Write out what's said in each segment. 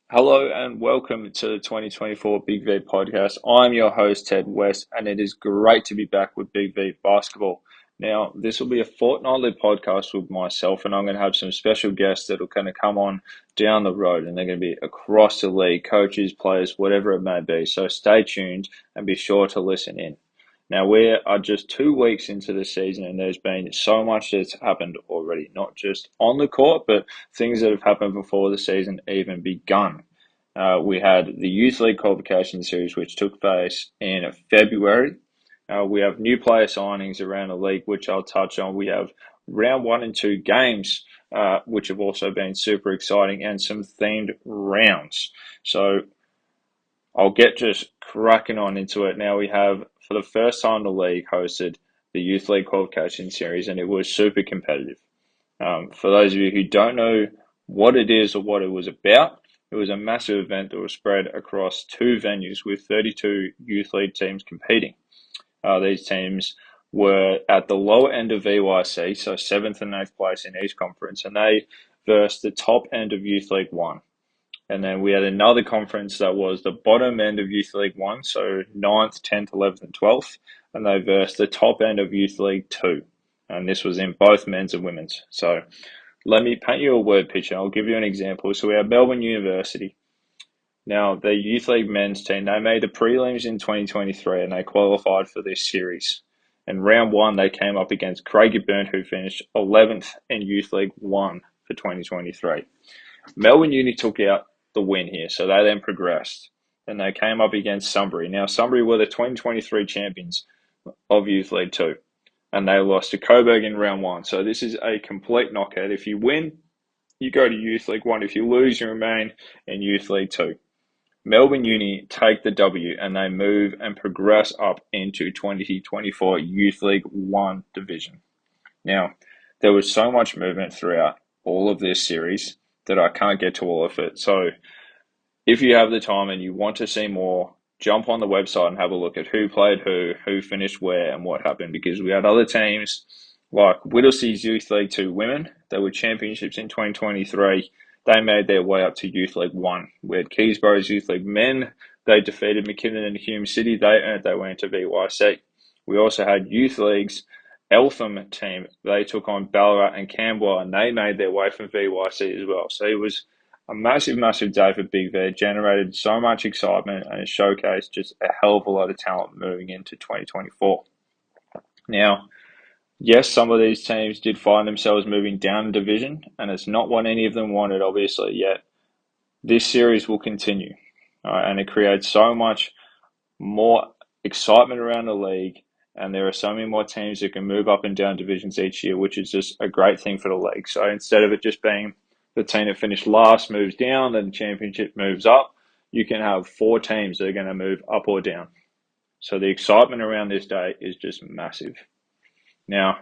Hello and welcome to the 2024 Big V podcast. I'm your host, Ted West, and it is great to be back with Big V Basketball. Now, this will be a fortnightly podcast with myself, and I'm going to have some special guests that are going to come on down the road, and they're going to be across the league, coaches, players, whatever it may be. So stay tuned and be sure to listen in. Now, we are just 2 weeks into the season, and there's been so much that's happened already, not just on the court, but things that have happened before the season even begun. We had the Youth League Qualification Series, which took place in February. We have new player signings around the league, which I'll touch on. We have round 1 and 2 games, which have also been super exciting, and some themed rounds. So I'll get just cracking on into it. Now we have, for the first time, the league hosted the Youth League Qualification Series, and it was super competitive. For those of you who don't know what it is or what it was about, it was a massive event that was spread across 2 venues with 32 youth league teams competing. These teams were at the lower end of VYC, so 7th and 8th place in each conference, and they versed the top end of Youth League 1. And then we had another conference that was the bottom end of Youth League 1, so 9th, 10th, 11th, and 12th, and they versed the top end of Youth League 2. And this was in both men's and women's. So let me paint you a word picture. I'll give you an example. So we have Melbourne University. Now, the Youth League men's team, they made the prelims in 2023 and they qualified for this series. In round 1, they came up against Craigieburn, who finished 11th in Youth League 1 for 2023. Melbourne Uni took out the win here, so they then progressed. And they came up against Sunbury. Now, Sunbury were the 2023 champions of Youth League 2. And they lost to Coburg in round 1. So this is a complete knockout. If you win, you go to Youth League 1. If you lose, you remain in Youth League 2. Melbourne Uni take the W and they move and progress up into 2024 Youth League 1 division. Now, there was so much movement throughout all of this series that I can't get to all of it. So if you have the time and you want to see more, jump on the website and have a look at who played who finished where, and what happened, because we had other teams like Whittlesea's Youth League 2 women. They were championships in 2023. They made their way up to Youth League 1. We had Keysborough's Youth League men. They defeated McKinnon and Hume City. They earned their way into VYC. We also had Youth League's Eltham team. They took on Ballarat and Camberwell, and they made their way from VYC as well. So it was a massive, massive day for Big V. It generated so much excitement and it showcased just a hell of a lot of talent moving into 2024. Now, yes, some of these teams did find themselves moving down a division, and it's not what any of them wanted, obviously, yet. This series will continue, and it creates so much more excitement around the league, and there are so many more teams that can move up and down divisions each year, which is just a great thing for the league. So instead of it just being the team that finished last moves down, then the championship moves up, you can have 4 teams that are going to move up or down. So the excitement around this day is just massive. Now,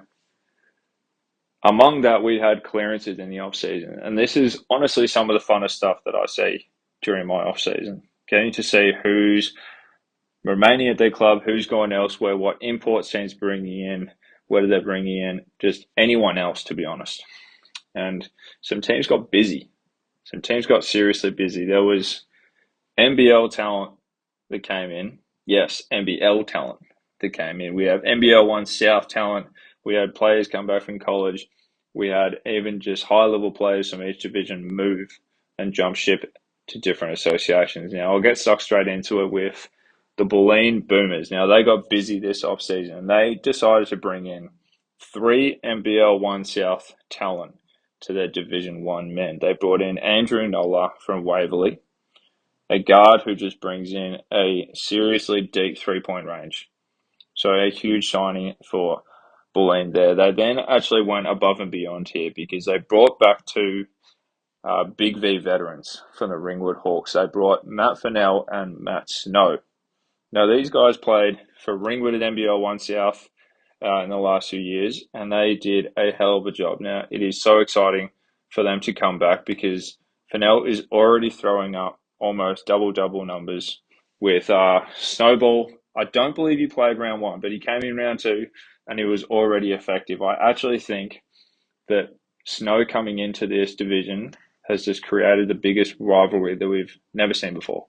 among that, we had clearances in the off-season, and this is honestly some of the funnest stuff that I see during my off-season. Getting to see who's remaining at their club, who's going elsewhere, what imports teams bringing in, whether they're bringing in just anyone else, to be honest. And some teams got busy. Some teams got seriously busy. There was NBL talent that came in. Yes, NBL talent that came in. We have NBL 1 South talent. We had players come back from college. We had even just high-level players from each division move and jump ship to different associations. Now, I'll get stuck straight into it with the Bulleen Boomers. Now, they got busy this offseason, and they decided to bring in 3 NBL 1 South talent to their Division 1 men. They brought in Andrew Nola from Waverley, a guard who just brings in a seriously deep three-point range. So a huge signing for Bulleen there. They then actually went above and beyond here because they brought back 2 Big V veterans from the Ringwood Hawks. They brought Matt Fennell and Matt Snow. Now, these guys played for Ringwood at NBL 1 South in the last few years, and they did a hell of a job. Now, it is so exciting for them to come back because Fennell is already throwing up almost double-double numbers with Snowball. I don't believe he played round 1, but he came in round 2, and he was already effective. I actually think that Snow coming into this division has just created the biggest rivalry that we've never seen before.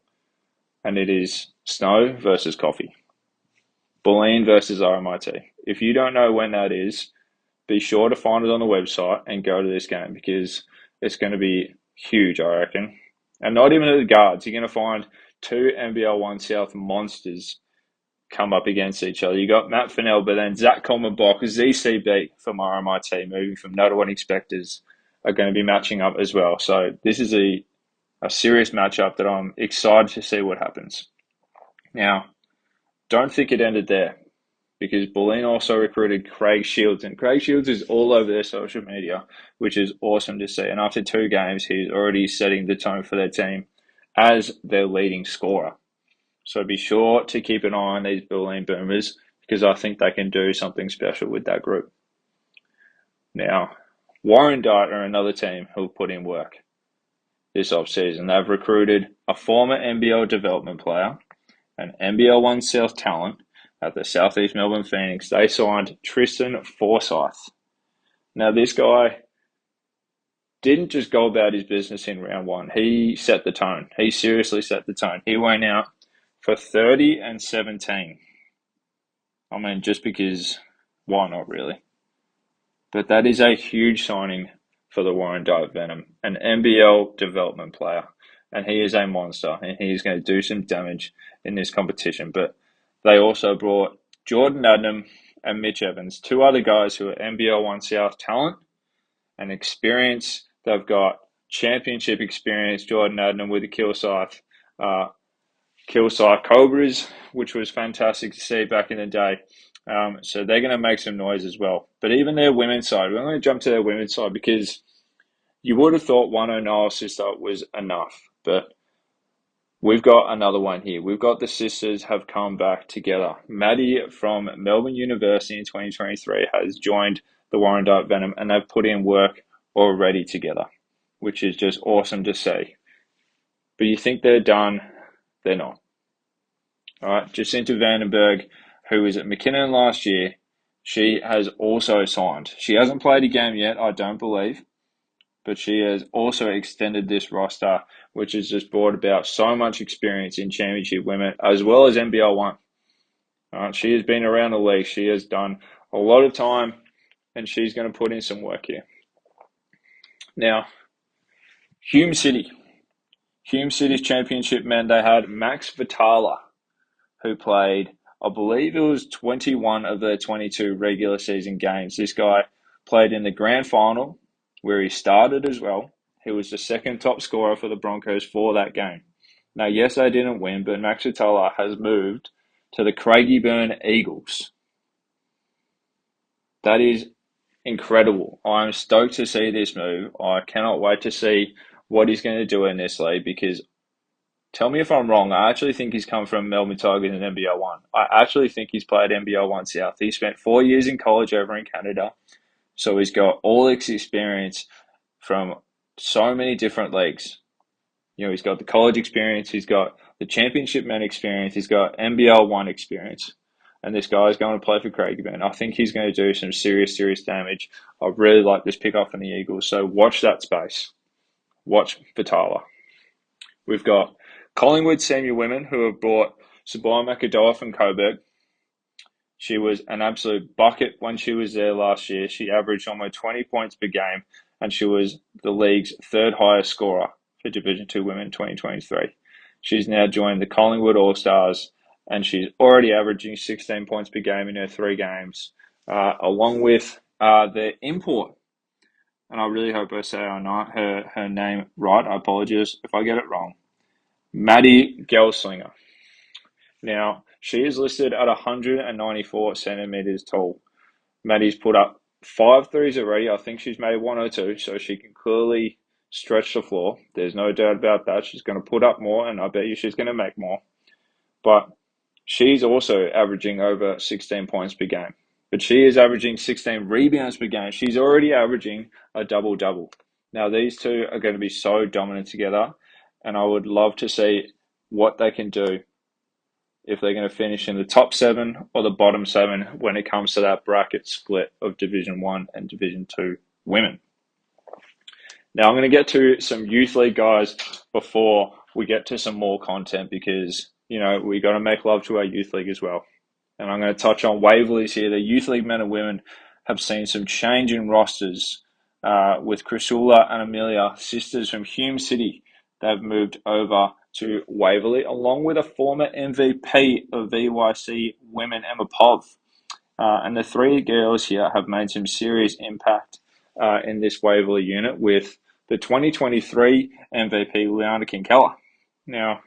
And it is Snow versus Coffee. Bulleen versus RMIT. If you don't know when that is, be sure to find it on the website and go to this game because it's going to be huge, I reckon. And not even at the guards. You're going to find two NBL 1 South monsters come up against each other. You got Matt Fennell, but then Zach Coleman-Bock, ZCB from RMIT, moving from Not What Expectors, are going to be matching up as well. So this is a serious matchup that I'm excited to see what happens. Now, don't think it ended there because Bulleen also recruited Craig Shields, and Craig Shields is all over their social media, which is awesome to see. And after 2 games, he's already setting the tone for their team as their leading scorer. So be sure to keep an eye on these Bulleen Boomers because I think they can do something special with that group. Now, Warrandyte are another team who'll put in work this offseason. They've recruited a former NBL development player, an NBL 1 South talent at the Southeast Melbourne Phoenix. They signed Tristan Forsyth. Now, this guy didn't just go about his business in round 1. He set the tone. He seriously set the tone. He went out for 30 and 17. I mean, just because, why not really? But that is a huge signing for the Warrandyte Venom, an NBL development player. And he is a monster, and he is going to do some damage in this competition. But they also brought Jordan Adnam and Mitch Evans, 2 other guys who are NBL 1 South talent and experience. They've got championship experience, Jordan Adnam with the Kilsyth Cobras, which was fantastic to see back in the day. So they're going to make some noise as well. But even their women's side, we're going to jump to their women's side because you would have thought one O'Neill sister was enough, but we've got another one here. We've got the sisters have come back together. Maddie from Melbourne University in 2023 has joined the Warrandyte Venom, and they've put in work already together, which is just awesome to see. But you think they're done, they're not. All right, Jacinta Vandenberg, who was at McKinnon last year, she has also signed. She hasn't played a game yet, I don't believe, but she has also extended this roster, which has just brought about so much experience in championship women as well as NBL 1. All right, she has been around the league. She has done a lot of time, and she's going to put in some work here. Now, Hume City's championship men, they had Max Vitala, who played, I believe it was 21 of their 22 regular season games. This guy played in the grand final where he started as well. He was the second top scorer for the Broncos for that game. Now, yes, they didn't win, but Max Vitala has moved to the Craigieburn Eagles. That is incredible. I'm stoked to see this move. I cannot wait to see what he's going to do in this league because tell me if I'm wrong. I actually think he's come from Melbourne Tigers in NBL 1. I actually think he's played NBL 1 South. He spent 4 years in college over in Canada. So he's got all this experience from so many different leagues. You know, he's got the college experience. He's got the championship men experience. He's got NBL 1 experience. And this guy is going to play for Craigieburn. I think he's going to do some serious damage. I really like this pick-up from the Eagles. So watch that space. Watch Vitala. We've got Collingwood senior women who have brought Sabine McAdoa from Coburg. She was an absolute bucket when she was there last year. She averaged almost 20 points per game, and she was the league's 3rd highest scorer for Division 2 women in 2023. She's now joined the Collingwood All-Stars, and she's already averaging 16 points per game in her 3 games, along with their import. And I really hope I say her name right. I apologize if I get it wrong. Maddie Gelslinger. Now, she is listed at 194 centimeters tall. Maddie's put up 5 threes already. I think she's made 1 or 2, so she can clearly stretch the floor. There's no doubt about that. She's going to put up more, and I bet you she's going to make more. But she's also averaging over 16 points per game. But she is averaging 16 rebounds per game. She's already averaging a double-double. Now, these two are going to be so dominant together, and I would love to see what they can do if they're going to finish in the top 7 or the bottom 7 when it comes to that bracket split of Division 1 and Division 2 women. Now, I'm going to get to some youth league guys before we get to some more content because, we got to make love to our youth league as well. And I'm going to touch on Waverley's here. The youth league men and women have seen some change in rosters with Chrysula and Amelia, sisters from Hume City. They've moved over to Waverley, along with a former MVP of VYC women, Emma Pov. And the three girls here have made some serious impact in this Waverley unit with the 2023 MVP, Liana Kinkeller. Now,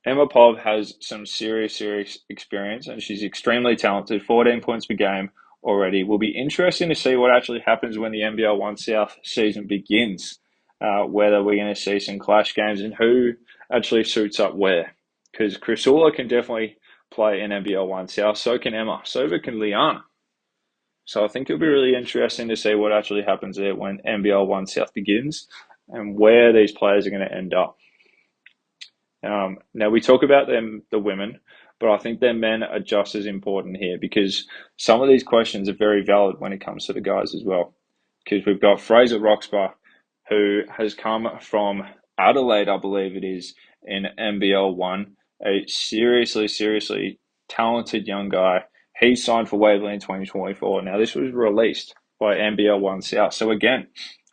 Emma Pov has some serious experience and she's extremely talented, 14 points per game already. Will be interesting to see what actually happens when the NBL 1 South season begins, whether we're going to see some clash games and who actually suits up where. Because Chrysula can definitely play in NBL 1 South, so can Emma, so can Liana. So I think it'll be really interesting to see what actually happens there when NBL 1 South begins and where these players are going to end up. Now, we talk about the women, but I think their men are just as important here because some of these questions are very valid when it comes to the guys as well. Because we've got Fraser Roxburgh, who has come from Adelaide, I believe it is, in NBL 1, a seriously talented young guy. He signed for Waverley in 2024. Now, this was released by NBL 1 South. So again,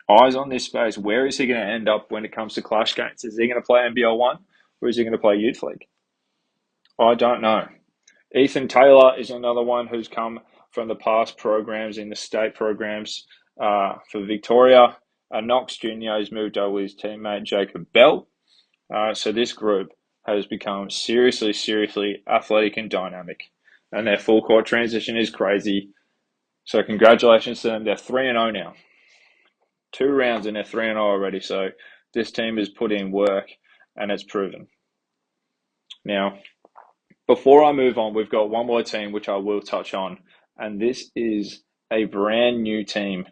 eyes on this space. Where is he going to end up when it comes to clash games? Is he going to play NBL 1 or is he going to play Youth League? I don't know. Ethan Taylor is another one who's come from the past programs in the state programs for Victoria. Knox Jr. has moved over with his teammate Jacob Bell. So this group has become seriously athletic and dynamic. And their full court transition is crazy. So congratulations to them. They're 3-0 now. 2 rounds and they're 3-0 already. So this team has put in work and it's proven. Now, before I move on, we've got one more team which I will touch on. And this is a brand new team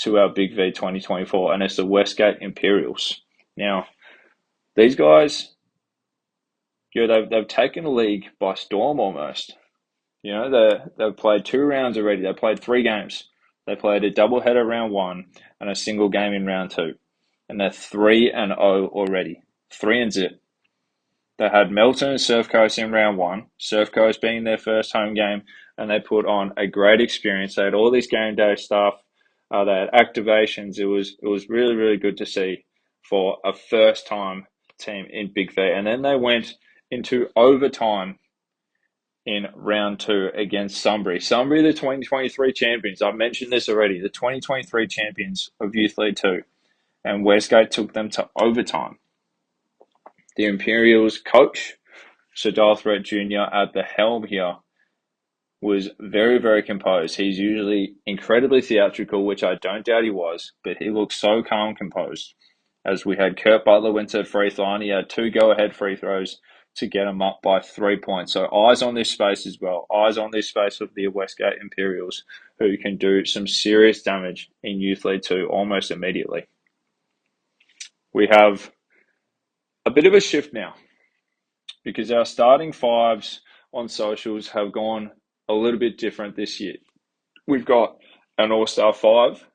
to our Big V 2024. And it's the Westgate Imperials. Now, these guys, they've taken the league by storm almost. They've played 2 rounds already. They played 3 games. They played a doubleheader round 1 and a single game in round 2. And they're 3-0 already. 3-0. They had Melton and Surf Coast in round 1. Surf Coast being their first home game. And they put on a great experience. They had all this game day stuff. They had activations. It was really good to see for a first time team in Big V. And then they went into overtime in round 2 against Sunbury. Sunbury, the 2023 champions. I've mentioned this already. The 2023 champions of Youth League 2. And Westgate took them to overtime. The Imperials coach, Sir Dalthwaite Jr. at the helm here, was very composed. He's usually incredibly theatrical, which I don't doubt he was, but he looked so calm, composed. As we had Kurt Butler went to the free throw line, he had 2 go-ahead free throws to get him up by 3 points. So eyes on this space as well. Eyes on this space of the Westgate Imperials, who can do some serious damage in Youth League 2 almost immediately. We have a bit of a shift now because our starting 5s on socials have gone a little bit different this year. We've got an All-Star 5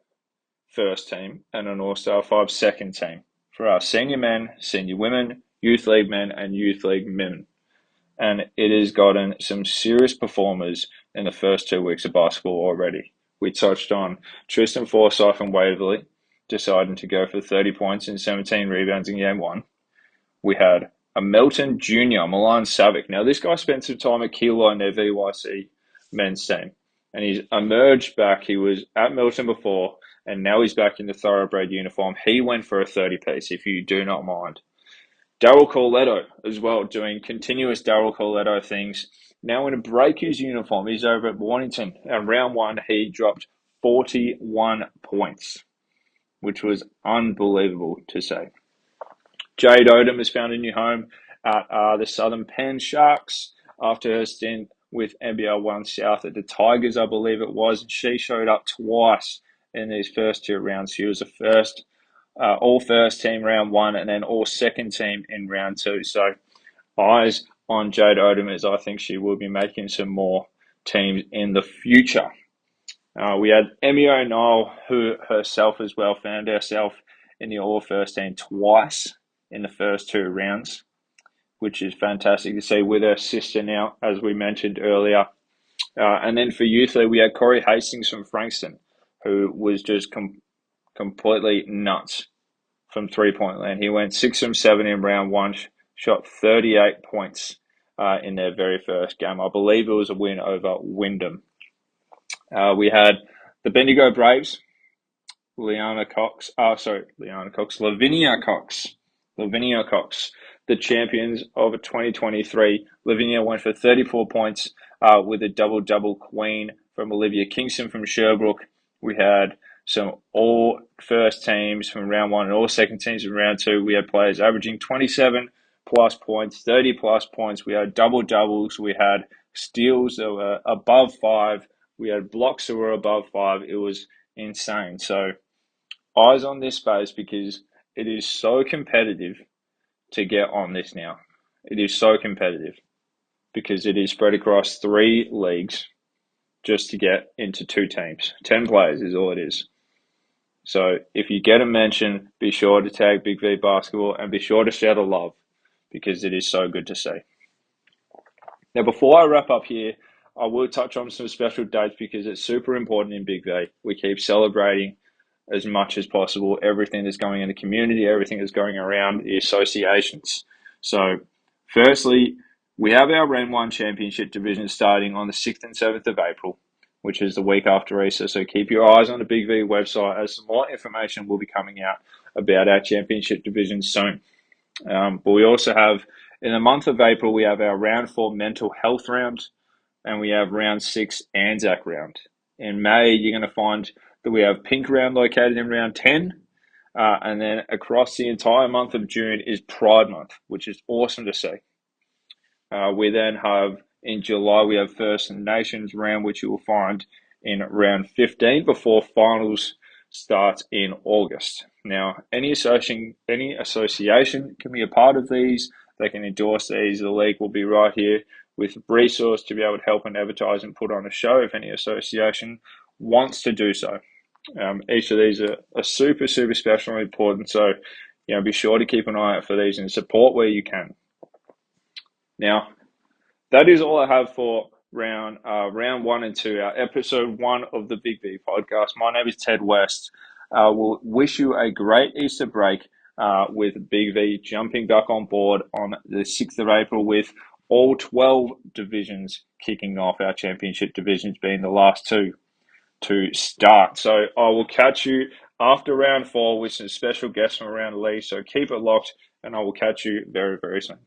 first team and an All-Star 5 second team for our senior men, senior women, Youth League men and Youth League women. And it has gotten some serious performers in the first 2 weeks of basketball already. We touched on Tristan Forsyth from Waverley deciding to go for 30 points and 17 rebounds in game 1. We had a Melton Jr., Milan Savic. Now, this guy spent some time at Kilo in their VYC men's team. And he's emerged back. He was at Melton before, and now he's back in the thoroughbred uniform. He went for a 30-piece, if you do not mind. Daryl Corletto as well, doing continuous Daryl Corletto things. Now in a Breakers uniform, he's over at Warrington. And round 1, he dropped 41 points, which was unbelievable to say. Jade Odom has found a new home at the Southern Penn Sharks after her stint with NBL 1 South at the Tigers, I believe it was. She showed up twice in these first 2 rounds. She was all first team round 1 and then all second team in round 2. So eyes on Jade Odom, as I think she will be making some more teams in the future. We had Emmy O'Neill, who herself as well found herself in the All First team twice in the first two rounds, which is fantastic to see with her sister now, as we mentioned earlier. And then for youth, we had Corey Hastings from Frankston, who was just completely nuts from 3-point land. He went 6 from 7 in round one, shot 38 points in their very first game. I believe it was a win over Wyndham. We had the Bendigo Braves, Lavinia Cox, the champions of 2023. Lavinia went for 34 points with a double queen from Olivia Kingston from Sherbrooke. We had some all first teams from round one and all second teams from round two. We had players averaging 27 plus points, 30 plus points. We had doubles. We had steals that were above 5. We had blocks that were above 5. It was insane. So eyes on this space because it is so competitive to get on this now. It is so competitive because it is spread across 3 leagues just to get into 2 teams. 10 players is all it is. So if you get a mention, be sure to tag Big V Basketball and be sure to share the love because it is so good to see. Now, before I wrap up here, I will touch on some special dates because it's super important in Big V. We keep celebrating as much as possible everything that's going in the community, everything that's going around the associations. So, firstly, we have our Round 1 Championship division starting on the 6th and 7th of April, which is the week after Easter. So keep your eyes on the Big V website as some more information will be coming out about our championship division soon. But we also have, in the month of April, we have our Round 4 Mental Health Round, and we have Round 6 Anzac Round. In May, you're going to find that we have Pink Round located in Round 10, and then across the entire month of June is Pride Month, which is awesome to see. We then have, in July, we have First Nations Round, which you will find in Round 15 before finals starts in August. Now, any association can be a part of these. They can endorse these. The league will be right here with resource to be able to help and advertise and put on a show if any association wants to do so. Each of these are super special and important. So, be sure to keep an eye out for these and support where you can. Now, that is all I have for round 1 and 2, our episode 1 of the Big V podcast. My name is Ted West. We'll wish you a great Easter break with Big V jumping back on board on the 6th of April with all 12 divisions kicking off, our championship divisions being the last 2 to start. So I will catch you after round 4 with some special guests from around the league. So keep it locked and I will catch you very, very soon.